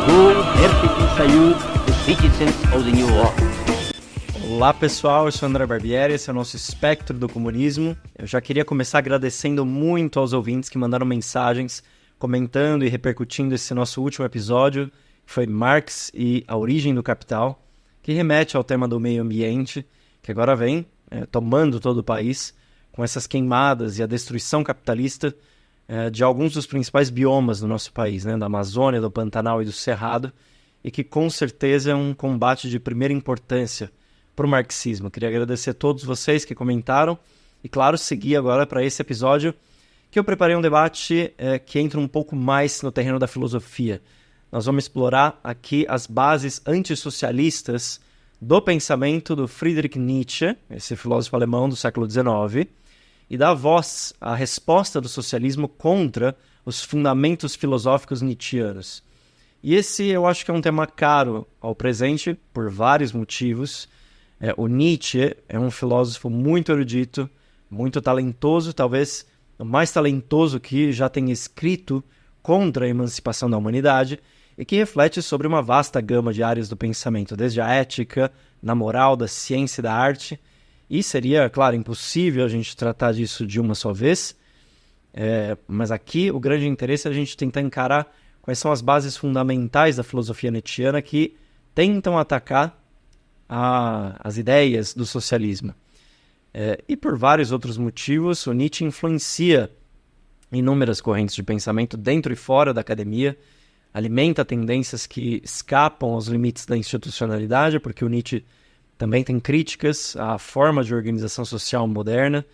Good, herzlichen Salut, the citizens of the New World. Olá pessoal, eu sou André Barbieri, esse é o nosso Espectro do Comunismo. Eu já queria começar agradecendo muito aos ouvintes que mandaram mensagens, comentando e repercutindo esse nosso último episódio, que foi Marx e a Origem do Capital, que remete ao tema do meio ambiente, que agora vem tomando todo o país, com essas queimadas e a destruição capitalista de alguns dos principais biomas do nosso país, né, da Amazônia, do Pantanal e do Cerrado, e que com certeza é um combate de primeira importância para o marxismo. Queria agradecer a todos vocês que comentaram e, claro, seguir agora para esse episódio que eu preparei um debate que entra um pouco mais no terreno da filosofia. Nós vamos explorar aqui as bases antissocialistas do pensamento do Friedrich Nietzsche, esse filósofo alemão do século XIX, e dar voz à resposta do socialismo contra os fundamentos filosóficos nietzschianos. E esse eu acho que é um tema caro ao presente por vários motivos. O Nietzsche é um filósofo muito erudito, muito talentoso, talvez o mais talentoso que já tenha escrito contra a emancipação da humanidade e que reflete sobre uma vasta gama de áreas do pensamento, desde a ética, na moral, da ciência e da arte. E seria, claro, impossível a gente tratar disso de uma só vez, mas aqui o grande interesse é a gente tentar encarar quais são as bases fundamentais da filosofia nietzschiana que tentam atacar as ideias do socialismo. E por vários outros motivos, o Nietzsche influencia inúmeras correntes de pensamento dentro e fora da academia, alimenta tendências que escapam aos limites da institucionalidade, porque o Nietzsche também tem críticas à forma de organização social moderna,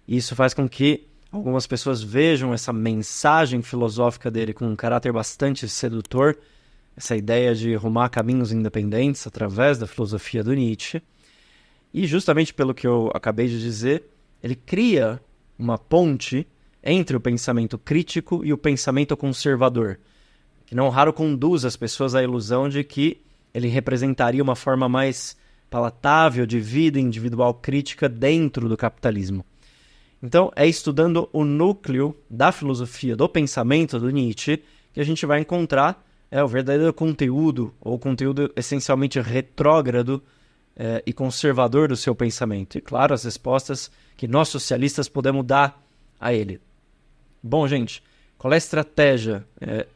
e isso faz com que algumas pessoas vejam essa mensagem filosófica dele com um caráter bastante sedutor, essa ideia de rumar caminhos independentes através da filosofia do Nietzsche. E justamente pelo que eu acabei de dizer, ele cria uma ponte entre o pensamento crítico e o pensamento conservador, que não raro conduz as pessoas à ilusão de que ele representaria uma forma mais palatável de vida individual crítica dentro do capitalismo. Então, é estudando o núcleo da filosofia do pensamento do Nietzsche que a gente vai encontrar o verdadeiro conteúdo, ou o conteúdo essencialmente retrógrado e conservador do seu pensamento. E, claro, as respostas que nós socialistas podemos dar a ele. Bom, gente, qual é a estratégia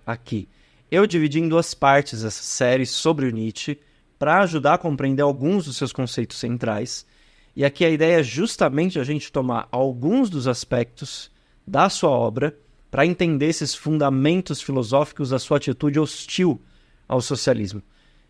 aqui? Eu dividi em duas partes essa série sobre o Nietzsche para ajudar a compreender alguns dos seus conceitos centrais. E aqui a ideia é justamente a gente tomar alguns dos aspectos da sua obra para entender esses fundamentos filosóficos da sua atitude hostil ao socialismo.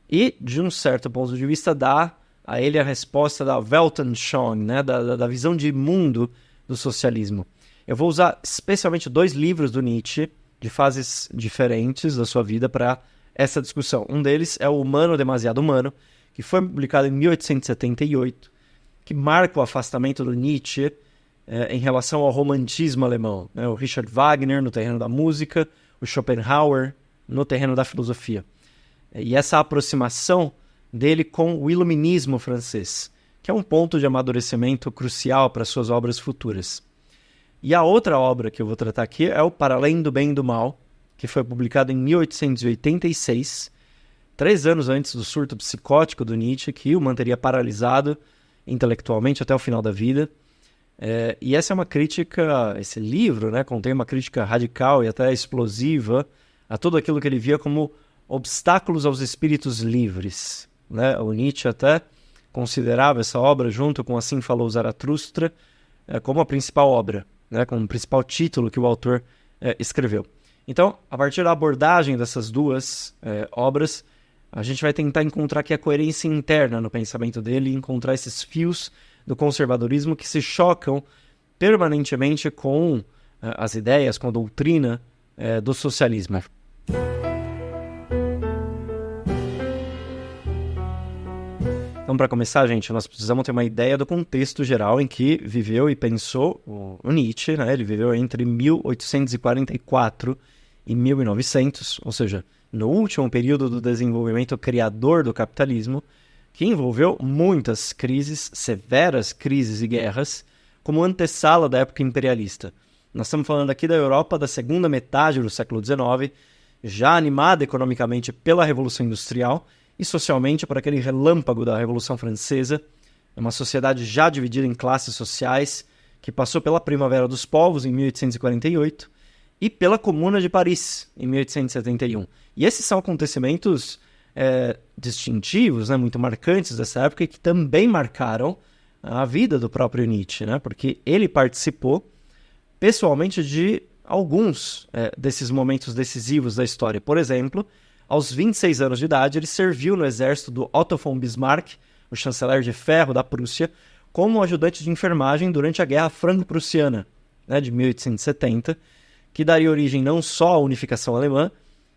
E, de um certo ponto de vista, dar a ele a resposta da Weltanschauung, né? da visão de mundo do socialismo. Eu vou usar especialmente 2 livros do Nietzsche, de fases diferentes da sua vida, para essa discussão. Um deles é o Humano Demasiado Humano, que foi publicado em 1878, que marca o afastamento do Nietzsche em relação ao romantismo alemão, né? O Richard Wagner no terreno da música, o Schopenhauer no terreno da filosofia. E essa aproximação dele com o iluminismo francês, que é um ponto de amadurecimento crucial para suas obras futuras. E a outra obra que eu vou tratar aqui é o Para Além do Bem e do Mal, que foi publicado em 1886, 3 anos antes do surto psicótico do Nietzsche, que o manteria paralisado intelectualmente até o final da vida. E essa é uma crítica, esse livro, né, contém uma crítica radical e até explosiva a tudo aquilo que ele via como obstáculos aos espíritos livres, né? O Nietzsche até considerava essa obra, junto com Assim Falou Zaratustra, como a principal obra, né, como o principal título que o autor escreveu. Então, a partir da abordagem dessas duas obras, a gente vai tentar encontrar aqui a coerência interna no pensamento dele e encontrar esses fios do conservadorismo que se chocam permanentemente com as ideias, com a doutrina do socialismo. Então, para começar, gente, nós precisamos ter uma ideia do contexto geral em que viveu e pensou o Nietzsche, né? Ele viveu entre 1844 e 1900, ou seja, no último período do desenvolvimento criador do capitalismo, que envolveu muitas crises, severas crises e guerras, como antessala da época imperialista. Nós estamos falando aqui da Europa da segunda metade do século XIX, já animada economicamente pela Revolução Industrial e socialmente por aquele relâmpago da Revolução Francesa, uma sociedade já dividida em classes sociais, que passou pela Primavera dos Povos, em 1848, e pela Comuna de Paris, em 1871. E esses são acontecimentos distintivos, né, muito marcantes dessa época, e que também marcaram a vida do próprio Nietzsche, né, porque ele participou pessoalmente de alguns desses momentos decisivos da história. Por exemplo, aos 26 anos de idade, ele serviu no exército do Otto von Bismarck, o chanceler de ferro da Prússia, como ajudante de enfermagem durante a Guerra Franco-Prussiana, né, de 1870, que daria origem não só à unificação alemã,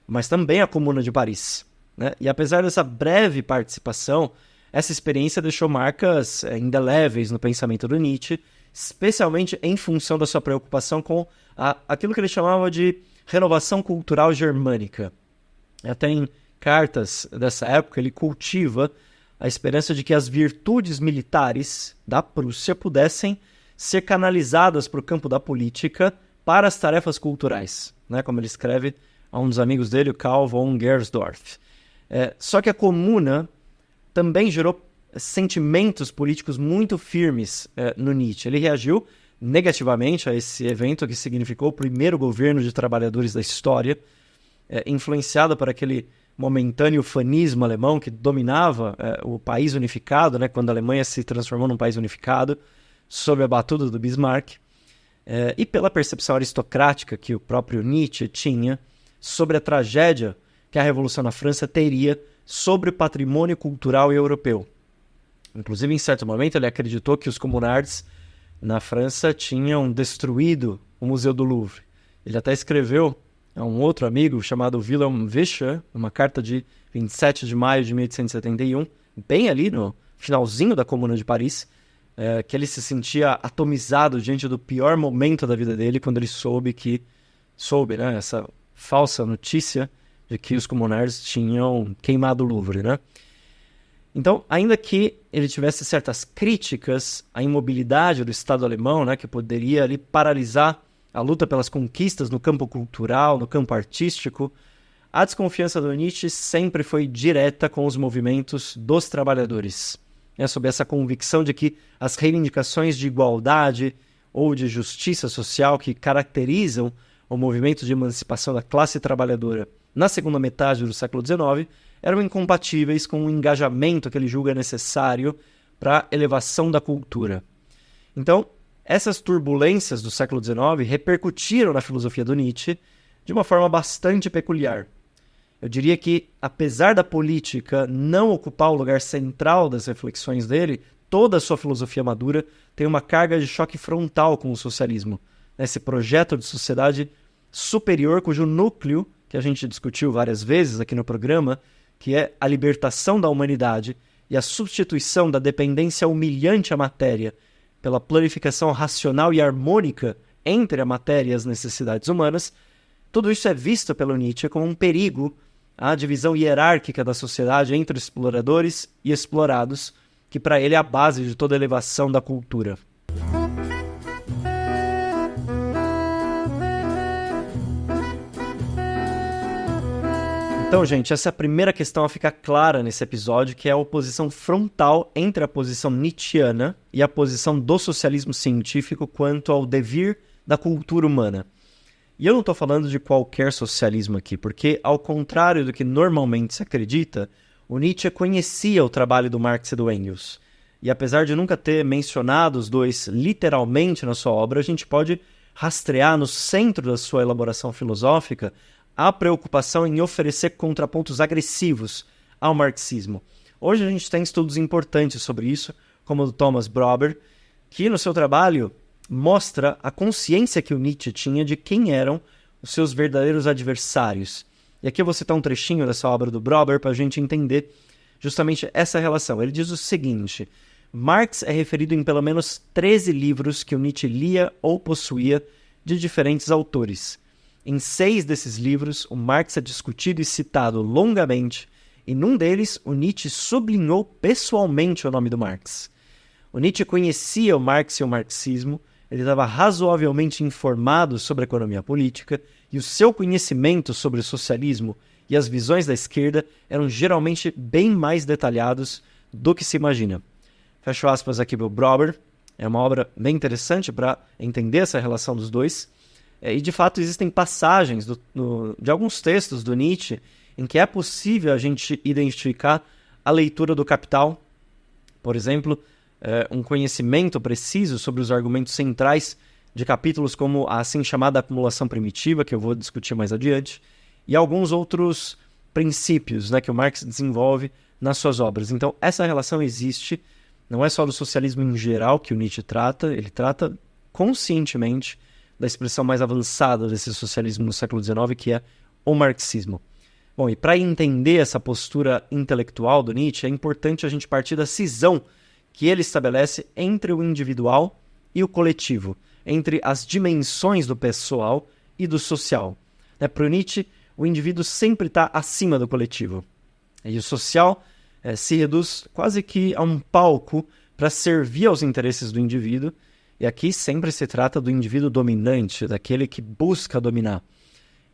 mas também à Comuna de Paris, né? E apesar dessa breve participação, essa experiência deixou marcas indeléveis no pensamento do Nietzsche, especialmente em função da sua preocupação com aquilo que ele chamava de renovação cultural germânica. Até em cartas dessa época, ele cultiva a esperança de que as virtudes militares da Prússia pudessem ser canalizadas para o campo da política para as tarefas culturais, né? Como ele escreve a um dos amigos dele, o Karl von Gersdorff. Só que a Comuna também gerou sentimentos políticos muito firmes no Nietzsche. Ele reagiu negativamente a esse evento que significou o primeiro governo de trabalhadores da história, influenciado por aquele momentâneo fanismo alemão que dominava o país unificado, né, quando a Alemanha se transformou num país unificado, sob a batuta do Bismarck, e pela percepção aristocrática que o próprio Nietzsche tinha sobre a tragédia que a Revolução na França teria sobre o patrimônio cultural europeu. Inclusive, em certo momento, ele acreditou que os comunards na França tinham destruído o Museu do Louvre. Ele até escreveu a um outro amigo chamado Wilhelm Wischer, uma carta de 27 de maio de 1871, bem ali no finalzinho da Comuna de Paris, que ele se sentia atomizado diante do pior momento da vida dele, quando ele soube, né, essa falsa notícia de que os comunards tinham queimado o Louvre, né? Então, ainda que ele tivesse certas críticas à imobilidade do Estado alemão, né, que poderia ali paralisar a luta pelas conquistas no campo cultural, no campo artístico, a desconfiança do Nietzsche sempre foi direta com os movimentos dos trabalhadores. Sob essa convicção de que as reivindicações de igualdade ou de justiça social que caracterizam o movimento de emancipação da classe trabalhadora na segunda metade do século XIX eram incompatíveis com o engajamento que ele julga necessário para a elevação da cultura. Então, essas turbulências do século XIX repercutiram na filosofia do Nietzsche de uma forma bastante peculiar. Eu diria que, apesar da política não ocupar o lugar central das reflexões dele, toda a sua filosofia madura tem uma carga de choque frontal com o socialismo. Esse projeto de sociedade superior cujo núcleo, que a gente discutiu várias vezes aqui no programa, que é a libertação da humanidade e a substituição da dependência humilhante à matéria pela planificação racional e harmônica entre a matéria e as necessidades humanas, tudo isso é visto pelo Nietzsche como um perigo à divisão hierárquica da sociedade entre exploradores e explorados, que para ele é a base de toda a elevação da cultura. Então, gente, essa é a primeira questão a ficar clara nesse episódio, que é a oposição frontal entre a posição nietzschiana e a posição do socialismo científico quanto ao devir da cultura humana. E eu não estou falando de qualquer socialismo aqui, porque, ao contrário do que normalmente se acredita, o Nietzsche conhecia o trabalho do Marx e do Engels. E apesar de nunca ter mencionado os dois literalmente na sua obra, a gente pode rastrear no centro da sua elaboração filosófica a preocupação em oferecer contrapontos agressivos ao marxismo. Hoje a gente tem estudos importantes sobre isso, como o do Thomas Brober, que no seu trabalho mostra a consciência que o Nietzsche tinha de quem eram os seus verdadeiros adversários. E aqui eu vou citar um trechinho dessa obra do Brober para a gente entender justamente essa relação. Ele diz o seguinte: Marx é referido em pelo menos 13 livros que o Nietzsche lia ou possuía de diferentes autores. Em 6 desses livros, o Marx é discutido e citado longamente, e num deles, o Nietzsche sublinhou pessoalmente o nome do Marx. O Nietzsche conhecia o Marx e o marxismo, ele estava razoavelmente informado sobre a economia política, e o seu conhecimento sobre o socialismo e as visões da esquerda eram geralmente bem mais detalhados do que se imagina. Fecho aspas aqui para o Brober. É uma obra bem interessante para entender essa relação dos dois. E, de fato, existem passagens de alguns textos do Nietzsche em que é possível a gente identificar a leitura do Capital. Por exemplo, um conhecimento preciso sobre os argumentos centrais de capítulos como a assim chamada acumulação primitiva, que eu vou discutir mais adiante, e alguns outros princípios, né, que o Marx desenvolve nas suas obras. Então, essa relação existe. Não é só do socialismo em geral que o Nietzsche trata, ele trata conscientemente da expressão mais avançada desse socialismo no século XIX, que é o marxismo. Bom, e para entender essa postura intelectual do Nietzsche, é importante a gente partir da cisão que ele estabelece entre o individual e o coletivo, entre as dimensões do pessoal e do social. Para o Nietzsche, o indivíduo sempre está acima do coletivo. E o social se reduz quase que a um palco para servir aos interesses do indivíduo, e aqui sempre se trata do indivíduo dominante, daquele que busca dominar.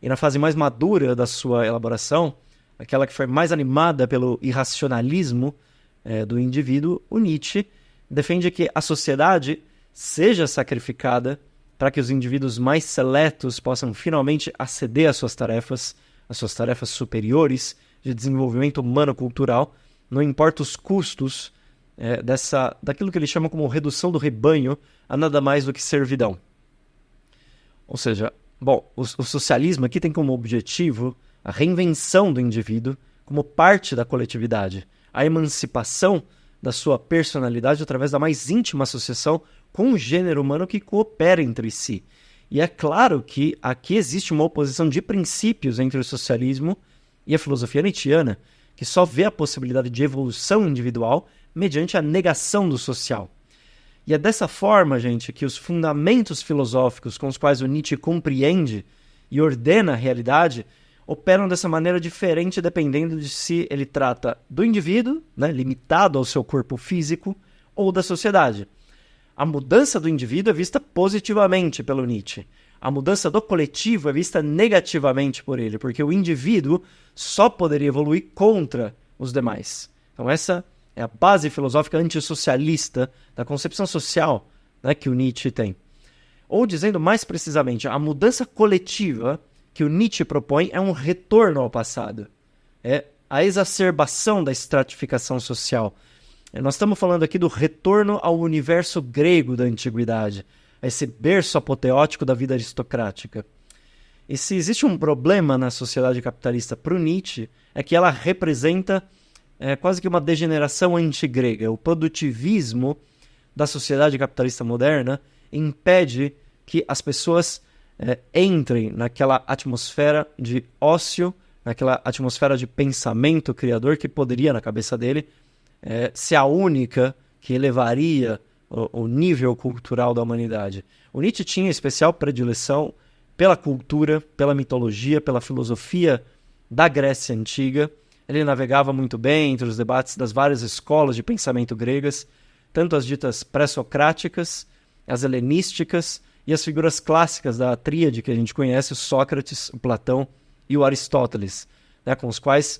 E na fase mais madura da sua elaboração, aquela que foi mais animada pelo irracionalismo do indivíduo, o Nietzsche defende que a sociedade seja sacrificada para que os indivíduos mais seletos possam finalmente aceder às suas tarefas superiores de desenvolvimento humano-cultural, não importa os custos daquilo que ele chama como redução do rebanho a nada mais do que servidão. Ou seja, o socialismo aqui tem como objetivo a reinvenção do indivíduo como parte da coletividade, a emancipação da sua personalidade através da mais íntima associação com o gênero humano que coopera entre si. E é claro que aqui existe uma oposição de princípios entre o socialismo e a filosofia nietzschiana, que só vê a possibilidade de evolução individual mediante a negação do social. E é dessa forma, gente, que os fundamentos filosóficos com os quais o Nietzsche compreende e ordena a realidade operam dessa maneira diferente dependendo de se ele trata do indivíduo, né, limitado ao seu corpo físico, ou da sociedade. A mudança do indivíduo é vista positivamente pelo Nietzsche. A mudança do coletivo é vista negativamente por ele, porque o indivíduo só poderia evoluir contra os demais. Então essa é a base filosófica antissocialista da concepção social, né, que o Nietzsche tem. Ou dizendo mais precisamente, a mudança coletiva que o Nietzsche propõe é um retorno ao passado. É a exacerbação da estratificação social. Nós estamos falando aqui do retorno ao universo grego da antiguidade, a esse berço apoteótico da vida aristocrática. E se existe um problema na sociedade capitalista para o Nietzsche, é que ela representa quase que uma degeneração antigrega. O produtivismo da sociedade capitalista moderna impede que as pessoas entrem naquela atmosfera de ócio, naquela atmosfera de pensamento criador que poderia, na cabeça dele, ser a única que elevaria o nível cultural da humanidade. O Nietzsche tinha especial predileção pela cultura, pela mitologia, pela filosofia da Grécia Antiga. Ele navegava muito bem entre os debates das várias escolas de pensamento gregas, tanto as ditas pré-socráticas, as helenísticas e as figuras clássicas da tríade que a gente conhece, o Sócrates, o Platão e o Aristóteles, né, com os quais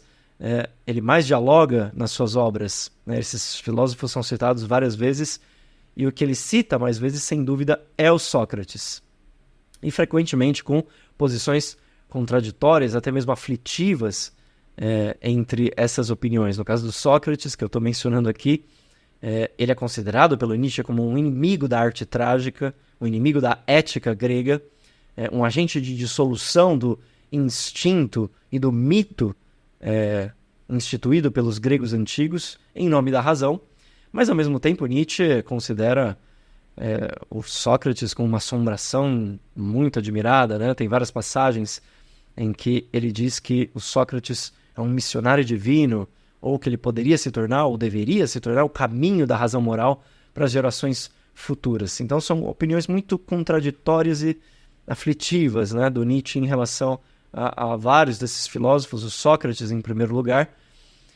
ele mais dialoga nas suas obras. Né? Esses filósofos são citados várias vezes, e o que ele cita mais vezes, sem dúvida, é o Sócrates. E frequentemente com posições contraditórias, até mesmo aflitivas, entre essas opiniões. No caso do Sócrates, que eu estou mencionando aqui, ele é considerado pelo Nietzsche como um inimigo da arte trágica, um inimigo da ética grega, um agente de dissolução do instinto e do mito instituído pelos gregos antigos em nome da razão, mas ao mesmo tempo Nietzsche considera o Sócrates com uma assombração muito admirada, né? Tem várias passagens em que ele diz que o Sócrates é um missionário divino, ou que ele poderia se tornar, ou deveria se tornar, o caminho da razão moral para as gerações futuras. Então são opiniões muito contraditórias e aflitivas, né, do Nietzsche em relação a vários desses filósofos, o Sócrates em primeiro lugar.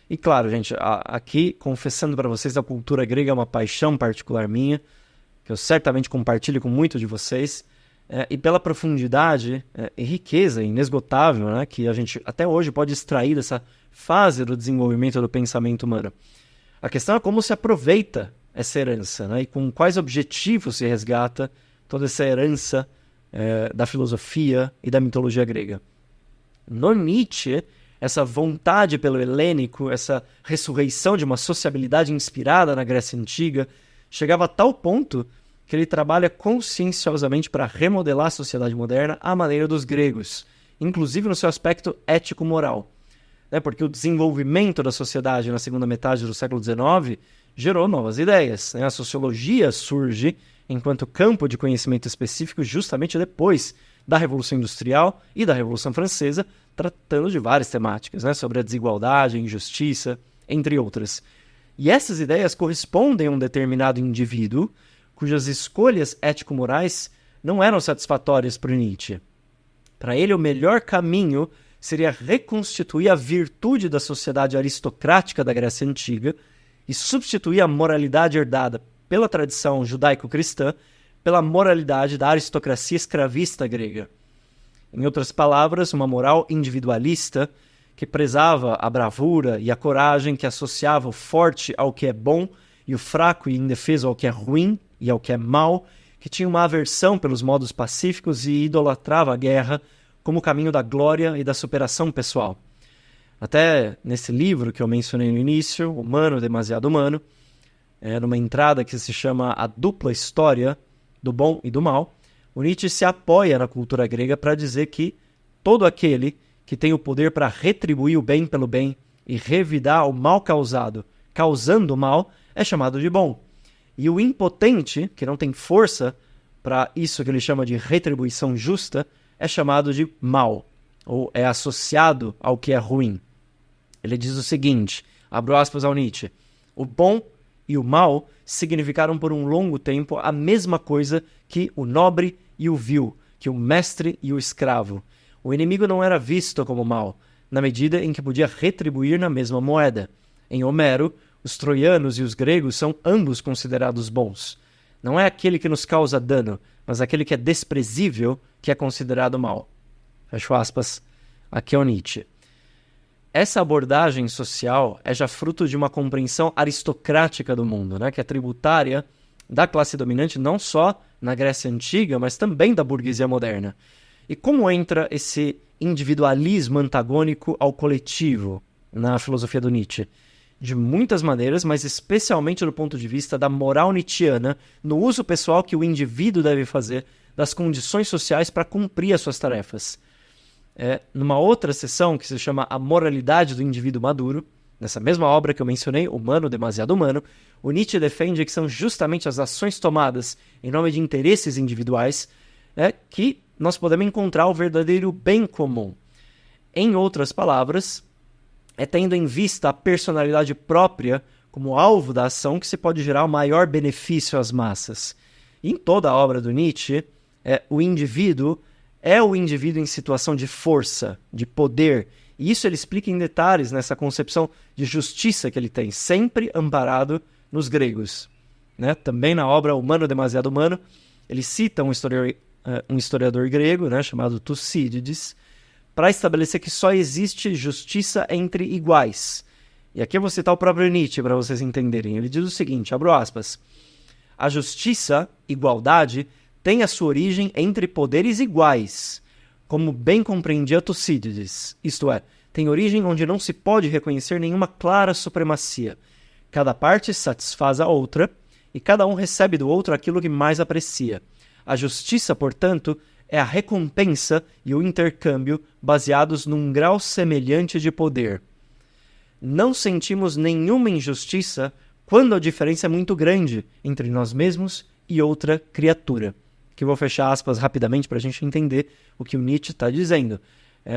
E claro, gente, aqui, confessando para vocês, a cultura grega é uma paixão particular minha, que eu certamente compartilho com muitos de vocês. e pela profundidade e riqueza inesgotável, né, que a gente até hoje pode extrair dessa fase do desenvolvimento do pensamento humano. A questão é como se aproveita essa herança, né, e com quais objetivos se resgata toda essa herança da filosofia e da mitologia grega. No Nietzsche, essa vontade pelo helênico, essa ressurreição de uma sociabilidade inspirada na Grécia Antiga, chegava a tal ponto que ele trabalha conscienciosamente para remodelar a sociedade moderna à maneira dos gregos, inclusive no seu aspecto ético-moral. Porque o desenvolvimento da sociedade na segunda metade do século XIX gerou novas ideias. A sociologia surge enquanto campo de conhecimento específico justamente depois da Revolução Industrial e da Revolução Francesa, tratando de várias temáticas, sobre a desigualdade, a injustiça, entre outras. E essas ideias correspondem a um determinado indivíduo cujas escolhas ético-morais não eram satisfatórias para Nietzsche. Para ele, o melhor caminho seria reconstituir a virtude da sociedade aristocrática da Grécia Antiga e substituir a moralidade herdada pela tradição judaico-cristã pela moralidade da aristocracia escravista grega. Em outras palavras, uma moral individualista que prezava a bravura e a coragem, que associava o forte ao que é bom e o fraco e indefeso ao que é ruim e ao que é mal, que tinha uma aversão pelos modos pacíficos e idolatrava a guerra como caminho da glória e da superação pessoal. Até nesse livro que eu mencionei no início, Humano, Demasiado Humano, numa entrada que se chama A Dupla História do Bom e do Mal, o Nietzsche se apoia na cultura grega para dizer que todo aquele que tem o poder para retribuir o bem pelo bem e revidar o mal causando o mal, é chamado de bom. E o impotente, que não tem força para isso que ele chama de retribuição justa, é chamado de mal, ou é associado ao que é ruim. Ele diz o seguinte, abro aspas ao Nietzsche, o bom e o mal significaram por um longo tempo a mesma coisa que o nobre e o vil, que o mestre e o escravo. O inimigo não era visto como mal, na medida em que podia retribuir na mesma moeda. Em Homero, os troianos e os gregos são ambos considerados bons. Não é aquele que nos causa dano, mas aquele que é desprezível que é considerado mal. Fecho aspas, aqui é o Nietzsche. Essa abordagem social é já fruto de uma compreensão aristocrática do mundo, que é tributária da classe dominante não só na Grécia Antiga, mas também da burguesia moderna. E como entra esse individualismo antagônico ao coletivo na filosofia do Nietzsche? De muitas maneiras, mas especialmente do ponto de vista da moral nietzschiana, no uso pessoal que o indivíduo deve fazer das condições sociais para cumprir as suas tarefas. Numa outra seção que se chama A Moralidade do Indivíduo Maduro, nessa mesma obra que eu mencionei, Humano, Demasiado Humano, o Nietzsche defende que são justamente as ações tomadas em nome de interesses individuais que nós podemos encontrar o verdadeiro bem comum. Em outras palavras, é tendo em vista a personalidade própria como alvo da ação que se pode gerar o maior benefício às massas. E em toda a obra do Nietzsche, o indivíduo é o indivíduo em situação de força, de poder. E isso ele explica em detalhes nessa concepção de justiça que ele tem, sempre amparado nos gregos. Também na obra Humano, Demasiado Humano, ele cita um historiador grego, chamado Tucídides, para estabelecer que só existe justiça entre iguais. E aqui eu vou citar o próprio Nietzsche para vocês entenderem. Ele diz o seguinte, abro aspas, a justiça, igualdade, tem a sua origem entre poderes iguais, como bem compreendia Tucídides. Isto é, tem origem onde não se pode reconhecer nenhuma clara supremacia. Cada parte satisfaz a outra, e cada um recebe do outro aquilo que mais aprecia. A justiça, portanto, é a recompensa e o intercâmbio baseados num grau semelhante de poder. Não sentimos nenhuma injustiça quando a diferença é muito grande entre nós mesmos e outra criatura. Que eu vou fechar aspas rapidamente para a gente entender o que o Nietzsche está dizendo.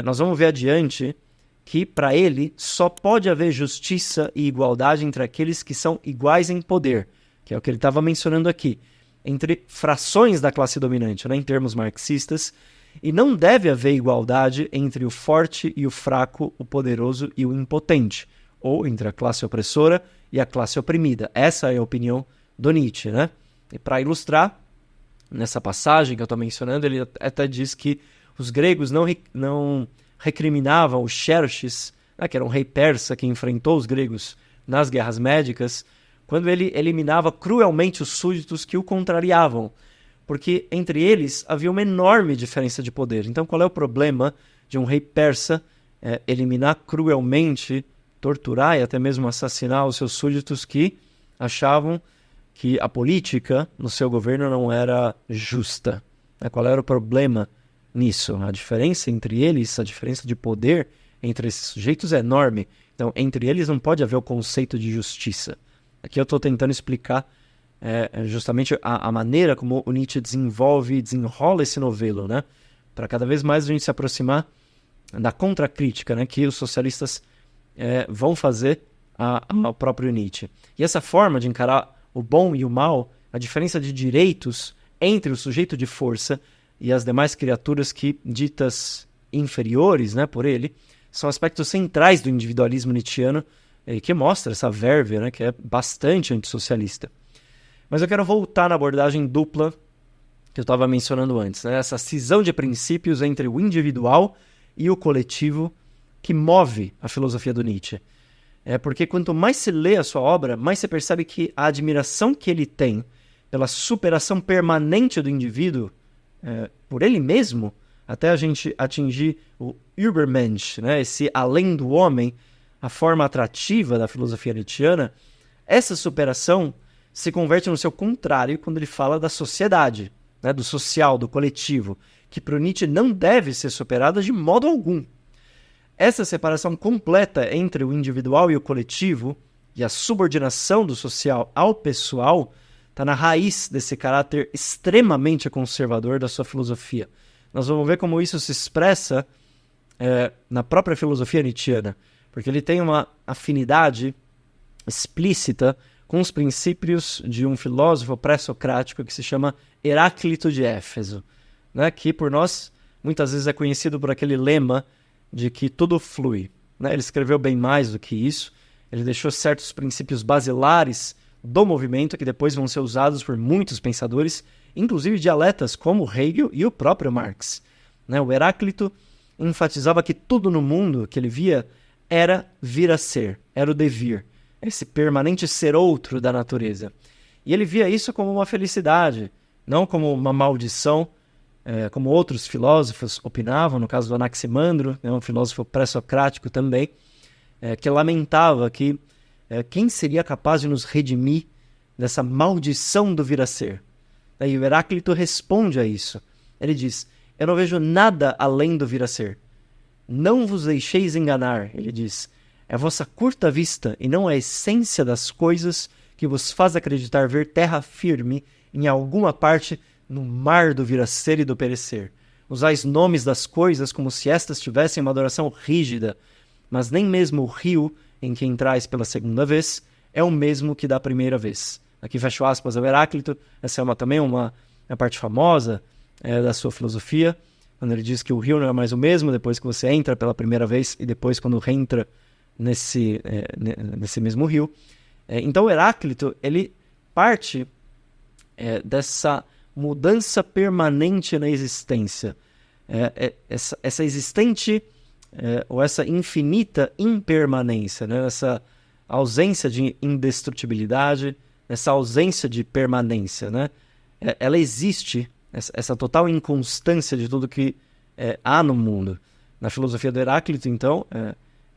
Nós vamos ver adiante que, para ele, só pode haver justiça e igualdade entre aqueles que são iguais em poder, que é o que ele estava mencionando aqui, entre frações da classe dominante, em termos marxistas, e não deve haver igualdade entre o forte e o fraco, o poderoso e o impotente, ou entre a classe opressora e a classe oprimida. Essa é a opinião do Nietzsche. E para ilustrar, nessa passagem que eu estou mencionando, ele até diz que os gregos não recriminavam o Xerxes, né, que era um rei persa que enfrentou os gregos nas guerras médicas, quando ele eliminava cruelmente os súditos que o contrariavam, porque entre eles havia uma enorme diferença de poder. Então, qual é o problema de um rei persa eliminar cruelmente, torturar e até mesmo assassinar os seus súditos que achavam que a política no seu governo não era justa? Qual era o problema nisso? A diferença entre eles, a diferença de poder entre esses sujeitos é enorme. Então, entre eles não pode haver o conceito de justiça. Aqui eu estou tentando explicar justamente a maneira como o Nietzsche desenvolve e desenrola esse novelo, né? Para cada vez mais a gente se aproximar da contracrítica, né, que os socialistas vão fazer ao próprio Nietzsche. E essa forma de encarar o bom e o mal, a diferença de direitos entre o sujeito de força e as demais criaturas que ditas inferiores, né, por ele, são aspectos centrais do individualismo nietzschiano, que mostra essa verve, né, que é bastante antissocialista. Mas eu quero voltar na abordagem dupla que eu estava mencionando antes, né, essa cisão de princípios entre o individual e o coletivo que move a filosofia do Nietzsche. Porque quanto mais se lê a sua obra, mais você percebe que a admiração que ele tem pela superação permanente do indivíduo por ele mesmo, até a gente atingir o Übermensch, né, esse além do homem, a forma atrativa da filosofia nietzschiana, essa superação se converte no seu contrário quando ele fala da sociedade, né, do social, do coletivo, que para o Nietzsche não deve ser superada de modo algum. Essa separação completa entre o individual e o coletivo, e a subordinação do social ao pessoal, está na raiz desse caráter extremamente conservador da sua filosofia. Nós vamos ver como isso se expressa na própria filosofia nietzschiana, porque ele tem uma afinidade explícita com os princípios de um filósofo pré-socrático que se chama Heráclito de Éfeso, né, que por nós muitas vezes é conhecido por aquele lema de que tudo flui. Né? Ele escreveu bem mais do que isso, ele deixou certos princípios basilares do movimento que depois vão ser usados por muitos pensadores, inclusive dialetas como Hegel e o próprio Marx. Né? O Heráclito enfatizava que tudo no mundo que ele via era vir a ser, era o devir, esse permanente ser outro da natureza. E ele via isso como uma felicidade, não como uma maldição, como outros filósofos opinavam, no caso do Anaximandro, um filósofo pré-socrático também, que lamentava que quem seria capaz de nos redimir dessa maldição do vir a ser? E o Heráclito responde a isso. Ele diz, eu não vejo nada além do vir a ser. Não vos deixeis enganar, ele diz. É a vossa curta vista e não a essência das coisas que vos faz acreditar ver terra firme em alguma parte no mar do vir a ser e do perecer. Usais nomes das coisas como se estas tivessem uma adoração rígida, mas nem mesmo o rio em que entrais pela segunda vez é o mesmo que da primeira vez. Aqui fecho aspas ao Heráclito. Essa é também uma parte famosa da sua filosofia, quando ele diz que o rio não é mais o mesmo depois que você entra pela primeira vez e depois quando reentra nesse mesmo rio. Então o Heráclito ele parte dessa mudança permanente na existência, essa existente ou essa infinita impermanência, né? Essa ausência de indestrutibilidade, essa ausência de permanência, né? Ela existe, essa total inconstância de tudo que há no mundo. Na filosofia do Heráclito, então,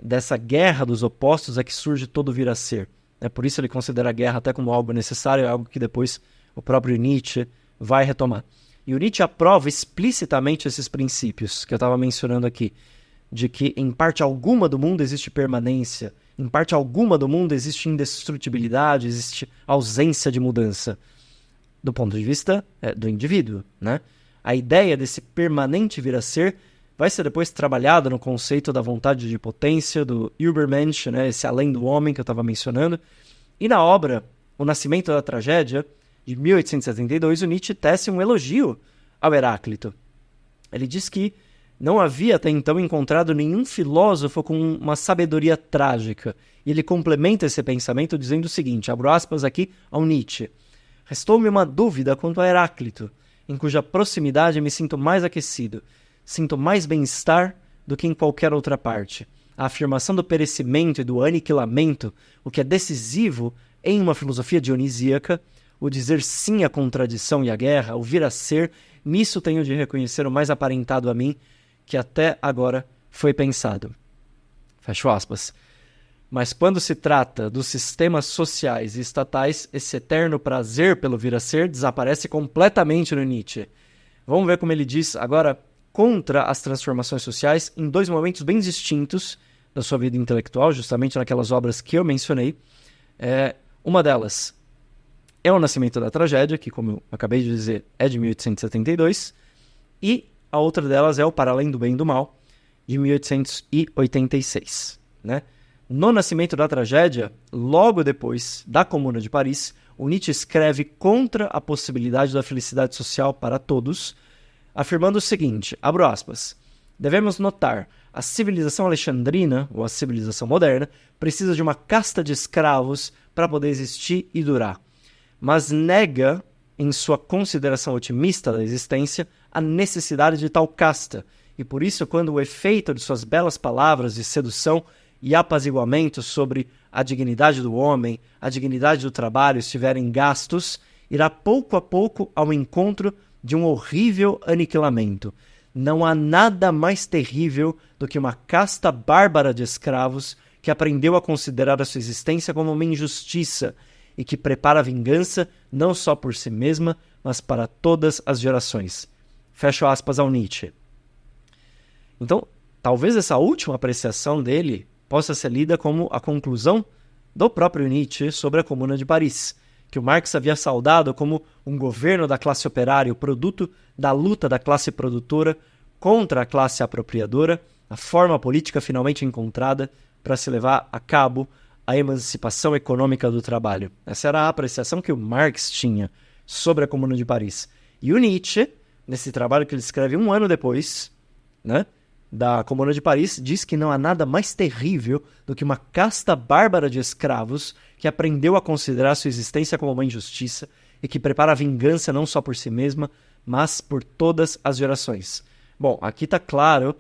dessa guerra dos opostos é que surge todo vir a ser. Por isso ele considera a guerra até como algo necessário, algo que depois o próprio Nietzsche vai retomar. E o Nietzsche aprova explicitamente esses princípios que eu estava mencionando aqui, de que em parte alguma do mundo existe permanência, em parte alguma do mundo existe indestrutibilidade, existe ausência de mudança, do ponto de vista do indivíduo, né? A ideia desse permanente vir a ser vai ser depois trabalhada no conceito da vontade de potência, do Übermensch, né? Esse além do homem que eu estava mencionando. E na obra O Nascimento da Tragédia, de 1872, o Nietzsche tece um elogio ao Heráclito. Ele diz que não havia até então encontrado nenhum filósofo com uma sabedoria trágica. E ele complementa esse pensamento dizendo o seguinte, abro aspas aqui ao Nietzsche, restou-me uma dúvida quanto a Heráclito, em cuja proximidade me sinto mais aquecido, sinto mais bem-estar do que em qualquer outra parte. A afirmação do perecimento e do aniquilamento, o que é decisivo em uma filosofia dionisíaca, o dizer sim à contradição e à guerra, o vir a ser, nisso tenho de reconhecer o mais aparentado a mim, que até agora foi pensado. Fecho aspas. Mas quando se trata dos sistemas sociais e estatais, esse eterno prazer pelo vir a ser desaparece completamente no Nietzsche. Vamos ver como ele diz agora contra as transformações sociais em dois momentos bem distintos da sua vida intelectual, justamente naquelas obras que eu mencionei. Uma delas é O Nascimento da Tragédia, que, como eu acabei de dizer, é de 1872, e a outra delas é O Para Além do Bem e do Mal, de 1886, né? No Nascimento da Tragédia, logo depois da Comuna de Paris, o Nietzsche escreve contra a possibilidade da felicidade social para todos, afirmando o seguinte, abro aspas, devemos notar, a civilização alexandrina, ou a civilização moderna, precisa de uma casta de escravos para poder existir e durar, mas nega, em sua consideração otimista da existência, a necessidade de tal casta, e por isso, quando o efeito de suas belas palavras de sedução e apaziguamento sobre a dignidade do homem, a dignidade do trabalho estiverem gastos, irá pouco a pouco ao encontro de um horrível aniquilamento. Não há nada mais terrível do que uma casta bárbara de escravos que aprendeu a considerar a sua existência como uma injustiça e que prepara a vingança não só por si mesma, mas para todas as gerações. Fecho aspas ao Nietzsche. Então, talvez essa última apreciação dele possa ser lida como a conclusão do próprio Nietzsche sobre a Comuna de Paris, que o Marx havia saudado como um governo da classe operária, o produto da luta da classe produtora contra a classe apropriadora, a forma política finalmente encontrada para se levar a cabo a emancipação econômica do trabalho. Essa era a apreciação que o Marx tinha sobre a Comuna de Paris. E o Nietzsche, nesse trabalho que ele escreve um ano depois, né, da Comuna de Paris, diz que não há nada mais terrível do que uma casta bárbara de escravos que aprendeu a considerar sua existência como uma injustiça e que prepara a vingança não só por si mesma, mas por todas as gerações. Bom, aqui está claro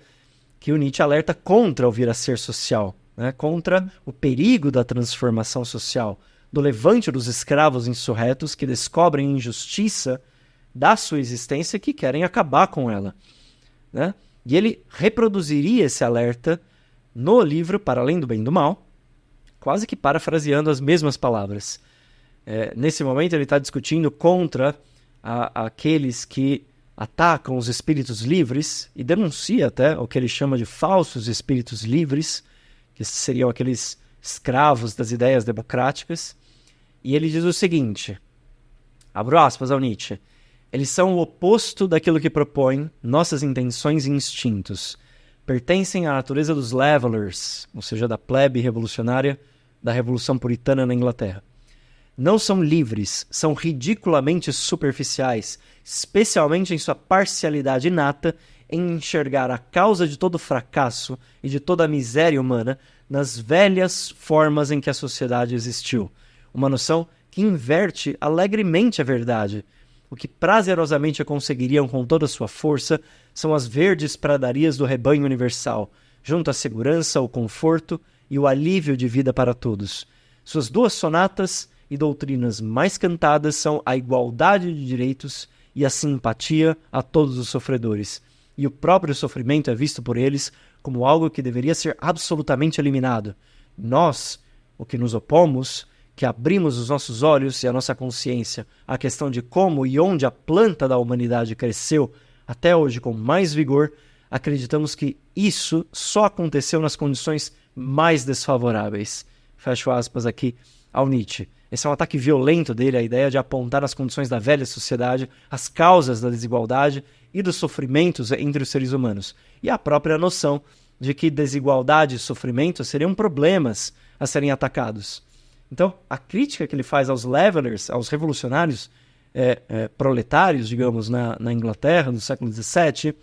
que o Nietzsche alerta contra o vir a ser social, né? Contra o perigo da transformação social, do levante dos escravos insurretos que descobrem a injustiça da sua existência e que querem acabar com ela, né? E ele reproduziria esse alerta no livro Para Além do Bem e do Mal, quase que parafraseando as mesmas palavras. Nesse momento ele está discutindo contra aqueles que atacam os espíritos livres e denuncia até o que ele chama de falsos espíritos livres, que seriam aqueles escravos das ideias democráticas. E ele diz o seguinte, abro aspas ao Nietzsche, eles são o oposto daquilo que propõem nossas intenções e instintos. Pertencem à natureza dos levelers, ou seja, da plebe revolucionária da Revolução Puritana na Inglaterra. Não são livres, são ridiculamente superficiais, especialmente em sua parcialidade inata em enxergar a causa de todo fracasso e de toda a miséria humana nas velhas formas em que a sociedade existiu. Uma noção que inverte alegremente a verdade. O que prazerosamente conseguiriam com toda a sua força são as verdes pradarias do rebanho universal, junto à segurança, o conforto e o alívio de vida para todos. Suas duas sonatas e doutrinas mais cantadas são a igualdade de direitos e a simpatia a todos os sofredores. E o próprio sofrimento é visto por eles como algo que deveria ser absolutamente eliminado. Nós, o que nos opomos, que abrimos os nossos olhos e a nossa consciência à questão de como e onde a planta da humanidade cresceu até hoje com mais vigor, acreditamos que isso só aconteceu nas condições mais desfavoráveis. Fecho aspas aqui ao Nietzsche. Esse é um ataque violento dele, a ideia de apontar as condições da velha sociedade, as causas da desigualdade e dos sofrimentos entre os seres humanos. E a própria noção de que desigualdade e sofrimento seriam problemas a serem atacados. Então, a crítica que ele faz aos levelers, aos revolucionários proletários, digamos, na Inglaterra, no século XVII,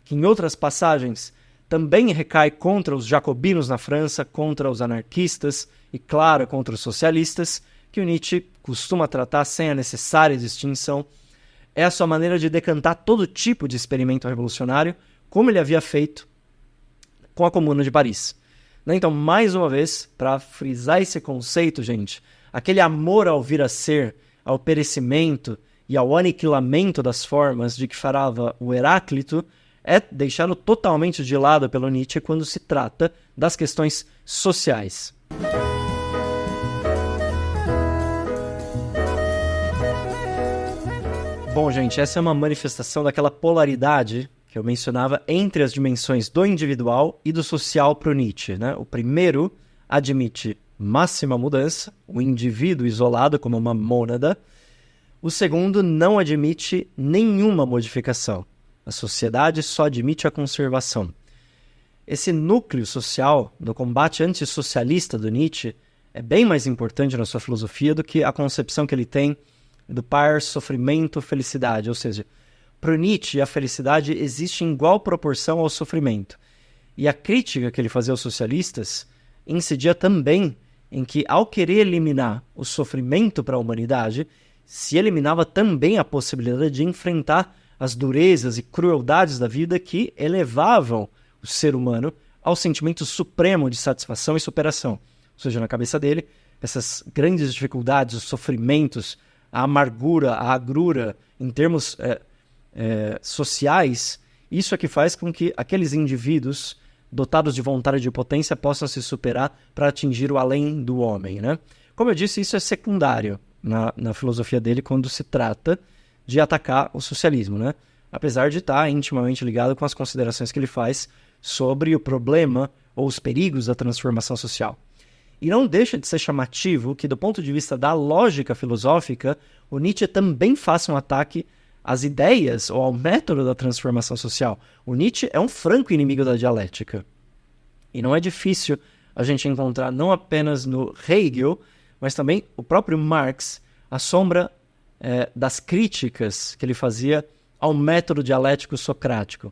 que em outras passagens também recai contra os jacobinos na França, contra os anarquistas e, claro, contra os socialistas, que o Nietzsche costuma tratar sem a necessária distinção, é a sua maneira de decantar todo tipo de experimento revolucionário, como ele havia feito com a Comuna de Paris. Então, mais uma vez, para frisar esse conceito, gente, aquele amor ao vir a ser, ao perecimento e ao aniquilamento das formas de que falava o Heráclito, é deixado totalmente de lado pelo Nietzsche quando se trata das questões sociais. Bom, gente, essa é uma manifestação daquela polaridade que eu mencionava entre as dimensões do individual e do social para o Nietzsche, né? O primeiro admite máxima mudança, o indivíduo isolado como uma mônada. O segundo não admite nenhuma modificação. A sociedade só admite a conservação. Esse núcleo social do combate antissocialista do Nietzsche é bem mais importante na sua filosofia do que a concepção que ele tem do par sofrimento-felicidade, ou seja, para o Nietzsche a felicidade existe em igual proporção ao sofrimento. E a crítica que ele fazia aos socialistas incidia também em que, ao querer eliminar o sofrimento para a humanidade, se eliminava também a possibilidade de enfrentar as durezas e crueldades da vida que elevavam o ser humano ao sentimento supremo de satisfação e superação. Ou seja, na cabeça dele, essas grandes dificuldades, os sofrimentos, a amargura, a agrura, em termos sociais, isso é que faz com que aqueles indivíduos dotados de vontade e de potência possam se superar para atingir o além do homem, né? Como eu disse, isso é secundário na filosofia dele quando se trata de atacar o socialismo, né? Apesar de estar intimamente ligado com as considerações que ele faz sobre o problema ou os perigos da transformação social. E não deixa de ser chamativo que, do ponto de vista da lógica filosófica, o Nietzsche também faça um ataque às ideias ou ao método da transformação social. O Nietzsche é um franco inimigo da dialética. E não é difícil a gente encontrar não apenas no Hegel, mas também o próprio Marx, a sombra das críticas que ele fazia ao método dialético socrático.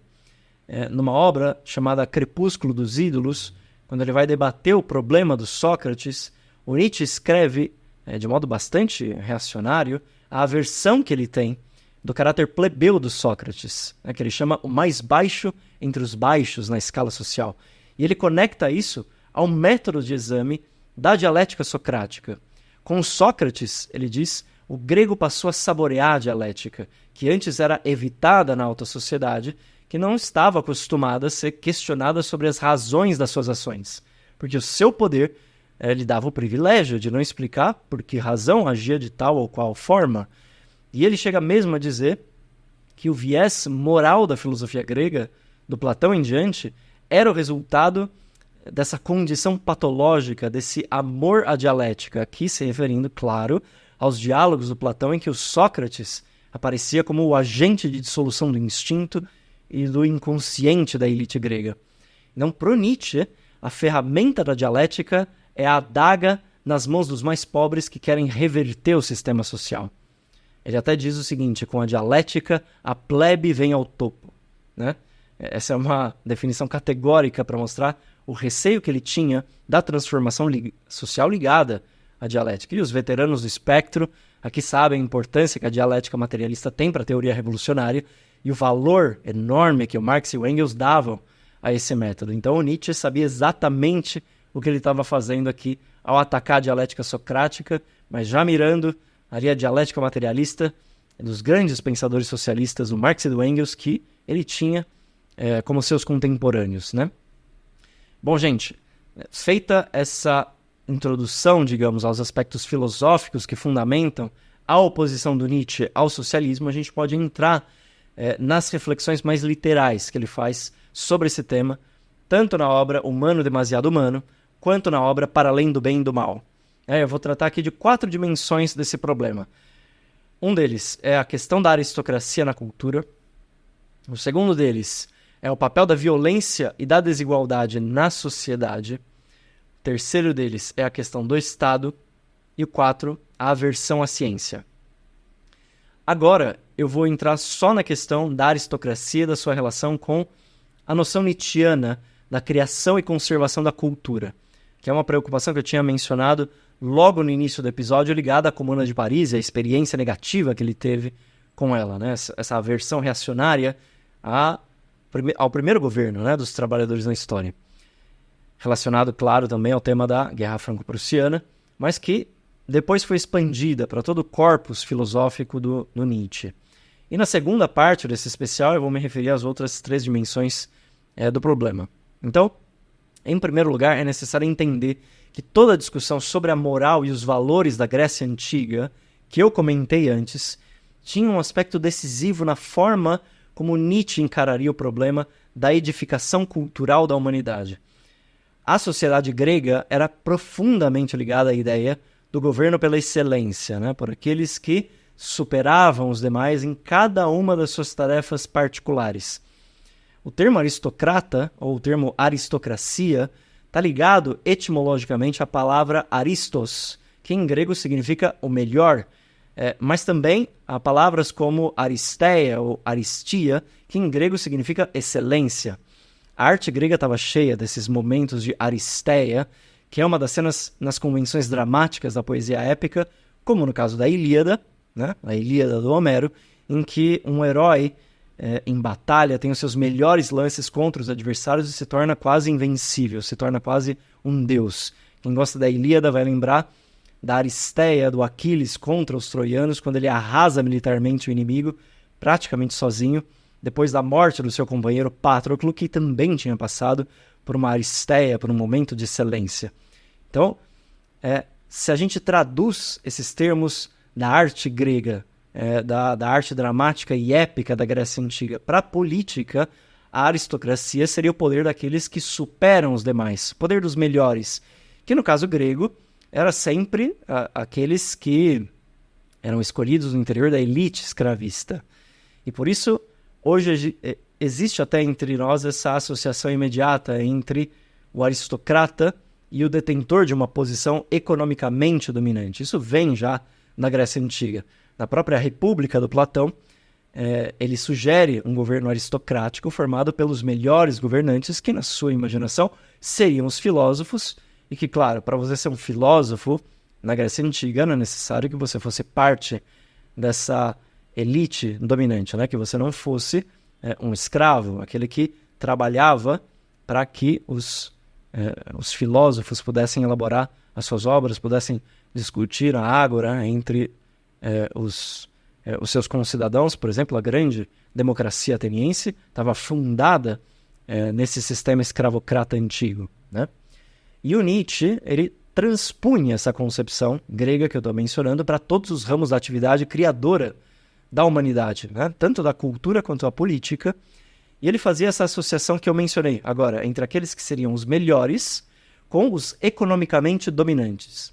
Numa obra chamada Crepúsculo dos Ídolos, quando ele vai debater o problema do Sócrates, o Nietzsche escreve, de modo bastante reacionário, a aversão que ele tem do caráter plebeu do Sócrates, que ele chama o mais baixo entre os baixos na escala social. E ele conecta isso ao método de exame da dialética socrática. Com Sócrates, ele diz, o grego passou a saborear a dialética, que antes era evitada na alta sociedade, que não estava acostumada a ser questionada sobre as razões das suas ações, porque o seu poder lhe dava o privilégio de não explicar por que razão agia de tal ou qual forma. E ele chega mesmo a dizer que o viés moral da filosofia grega, do Platão em diante, era o resultado dessa condição patológica, desse amor à dialética, aqui se referindo, claro, aos diálogos do Platão em que o Sócrates aparecia como o agente de dissolução do instinto e do inconsciente da elite grega. Então, para o Nietzsche, a ferramenta da dialética é a adaga nas mãos dos mais pobres que querem reverter o sistema social. Ele até diz o seguinte, com a dialética, a plebe vem ao topo, né? Essa é uma definição categórica para mostrar o receio que ele tinha da transformação social ligada à dialética. E os veteranos do espectro aqui sabem a importância que a dialética materialista tem para a teoria revolucionária e o valor enorme que o Marx e o Engels davam a esse método. Então o Nietzsche sabia exatamente o que ele estava fazendo aqui ao atacar a dialética socrática, mas já mirando ali a dialética materialista dos grandes pensadores socialistas, do Marx e do Engels, que ele tinha como seus contemporâneos, né? Bom, gente, feita essa introdução, digamos, aos aspectos filosóficos que fundamentam a oposição do Nietzsche ao socialismo, a gente pode entrar nas reflexões mais literais que ele faz sobre esse tema, tanto na obra Humano Demasiado Humano, quanto na obra Para Além do Bem e do Mal. Eu vou tratar aqui de 4 dimensões desse problema. Um deles é a questão da aristocracia na cultura. O segundo deles é o papel da violência e da desigualdade na sociedade. O terceiro deles é a questão do Estado. E o 4, a aversão à ciência. Agora, eu vou entrar só na questão da aristocracia e da sua relação com a noção nietzschiana da criação e conservação da cultura, que é uma preocupação que eu tinha mencionado logo no início do episódio ligada à Comuna de Paris e à experiência negativa que ele teve com ela, né? Essa aversão reacionária ao primeiro governo, né, dos trabalhadores na história. Relacionado, claro, também ao tema da Guerra Franco-Prussiana, mas que depois foi expandida para todo o corpus filosófico do Nietzsche. E na segunda parte desse especial eu vou me referir às outras 3 dimensões do problema. Então, em primeiro lugar, é necessário entender que toda a discussão sobre a moral e os valores da Grécia Antiga, que eu comentei antes, tinha um aspecto decisivo na forma como Nietzsche encararia o problema da edificação cultural da humanidade. A sociedade grega era profundamente ligada à ideia do governo pela excelência, né, por aqueles que superavam os demais em cada uma das suas tarefas particulares. O termo aristocrata, ou o termo aristocracia, está ligado etimologicamente à palavra aristos, que em grego significa o melhor, mas também a palavras como aristeia ou aristia, que em grego significa excelência. A arte grega estava cheia desses momentos de aristeia, que é uma das cenas nas convenções dramáticas da poesia épica, como no caso da Ilíada, né? A Ilíada do Homero, em que um herói em batalha tem os seus melhores lances contra os adversários e se torna quase invencível, se torna quase um deus. Quem gosta da Ilíada vai lembrar da aristeia do Aquiles contra os troianos, quando ele arrasa militarmente o inimigo, praticamente sozinho, depois da morte do seu companheiro Patroclo, que também tinha passado por uma aristeia, por um momento de excelência. Então, se a gente traduz esses termos da arte grega, da arte dramática e épica da Grécia Antiga para a política, a aristocracia seria o poder daqueles que superam os demais, o poder dos melhores, que no caso grego era sempre aqueles que eram escolhidos no interior da elite escravista. E por isso, hoje existe até entre nós essa associação imediata entre o aristocrata e o detentor de uma posição economicamente dominante. Isso vem já na Grécia Antiga. Na própria República do Platão, ele sugere um governo aristocrático formado pelos melhores governantes, que na sua imaginação seriam os filósofos, e que, claro, para você ser um filósofo na Grécia Antiga, não é necessário que você fosse parte dessa elite dominante, né? Que você não fosse um escravo, aquele que trabalhava para que os filósofos pudessem elaborar as suas obras, pudessem discutir a ágora entre os seus concidadãos. Por exemplo, a grande democracia ateniense estava fundada nesse sistema escravocrata antigo, né? E o Nietzsche, ele transpunha essa concepção grega que eu estou mencionando para todos os ramos da atividade criadora da humanidade, né? Tanto da cultura quanto da política. E ele fazia essa associação que eu mencionei agora, entre aqueles que seriam os melhores com os economicamente dominantes.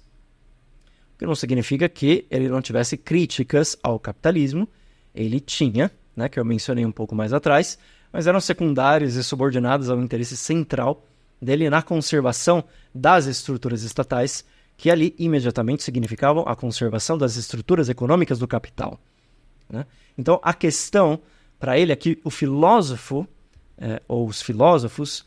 O que não significa que ele não tivesse críticas ao capitalismo. Ele tinha, né, que eu mencionei um pouco mais atrás, mas eram secundárias e subordinadas ao interesse central dele na conservação das estruturas estatais, que ali imediatamente significavam a conservação das estruturas econômicas do capital, né? Então, a questão para ele é que o filósofo, ou os filósofos,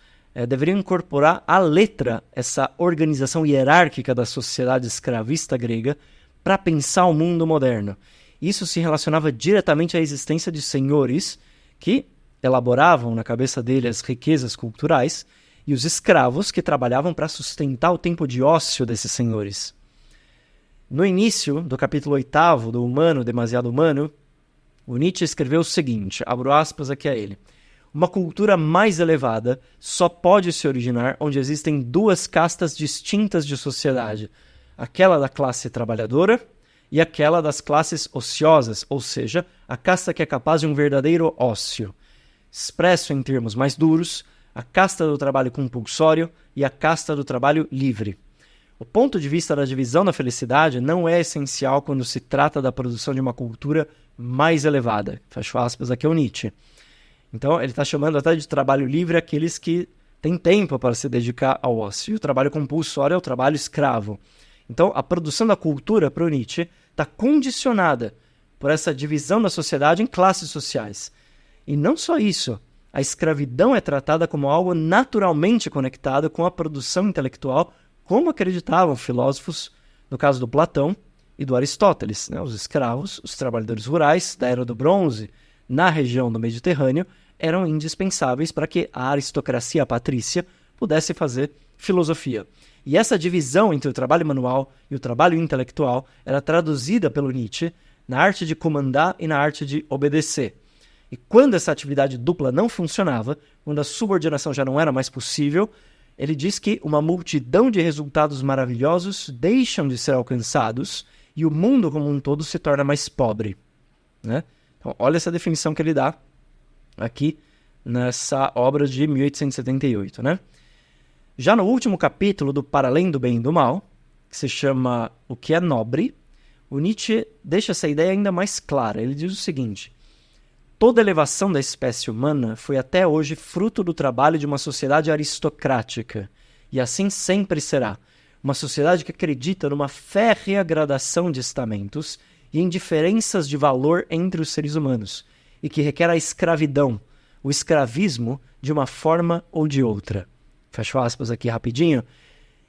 deveriam incorporar à letra essa organização hierárquica da sociedade escravista grega para pensar o mundo moderno. Isso se relacionava diretamente à existência de senhores que elaboravam na cabeça dele as riquezas culturais e os escravos que trabalhavam para sustentar o tempo de ócio desses senhores. No início do capítulo 8º do Humano, Demasiado Humano, o Nietzsche escreveu o seguinte, abro aspas aqui a ele: uma cultura mais elevada só pode se originar onde existem duas castas distintas de sociedade, aquela da classe trabalhadora e aquela das classes ociosas, ou seja, a casta que é capaz de um verdadeiro ócio. Expresso em termos mais duros, a casta do trabalho compulsório e a casta do trabalho livre. O ponto de vista da divisão da felicidade não é essencial quando se trata da produção de uma cultura mais elevada. Fecho aspas, aqui é o Nietzsche. Então, ele está chamando até de trabalho livre aqueles que têm tempo para se dedicar ao ócio. E o trabalho compulsório é o trabalho escravo. Então, a produção da cultura, para o Nietzsche, está condicionada por essa divisão da sociedade em classes sociais. E não só isso, a escravidão é tratada como algo naturalmente conectado com a produção intelectual, como acreditavam filósofos, no caso do Platão, e do Aristóteles, né? Os escravos, os trabalhadores rurais da Era do Bronze, na região do Mediterrâneo, eram indispensáveis para que a aristocracia patrícia pudesse fazer filosofia. E essa divisão entre o trabalho manual e o trabalho intelectual era traduzida pelo Nietzsche na arte de comandar e na arte de obedecer. E quando essa atividade dupla não funcionava, quando a subordinação já não era mais possível, ele diz que uma multidão de resultados maravilhosos deixam de ser alcançados e o mundo como um todo se torna mais pobre, né? Então, olha essa definição que ele dá aqui nessa obra de 1878, né? Já no último capítulo do Para Além do Bem e do Mal, que se chama O que é Nobre, o Nietzsche deixa essa ideia ainda mais clara. Ele diz o seguinte: toda elevação da espécie humana foi até hoje fruto do trabalho de uma sociedade aristocrática, e assim sempre será. Uma sociedade que acredita numa férrea gradação de estamentos e em diferenças de valor entre os seres humanos, e que requer a escravidão, o escravismo, de uma forma ou de outra. Fecho aspas aqui rapidinho.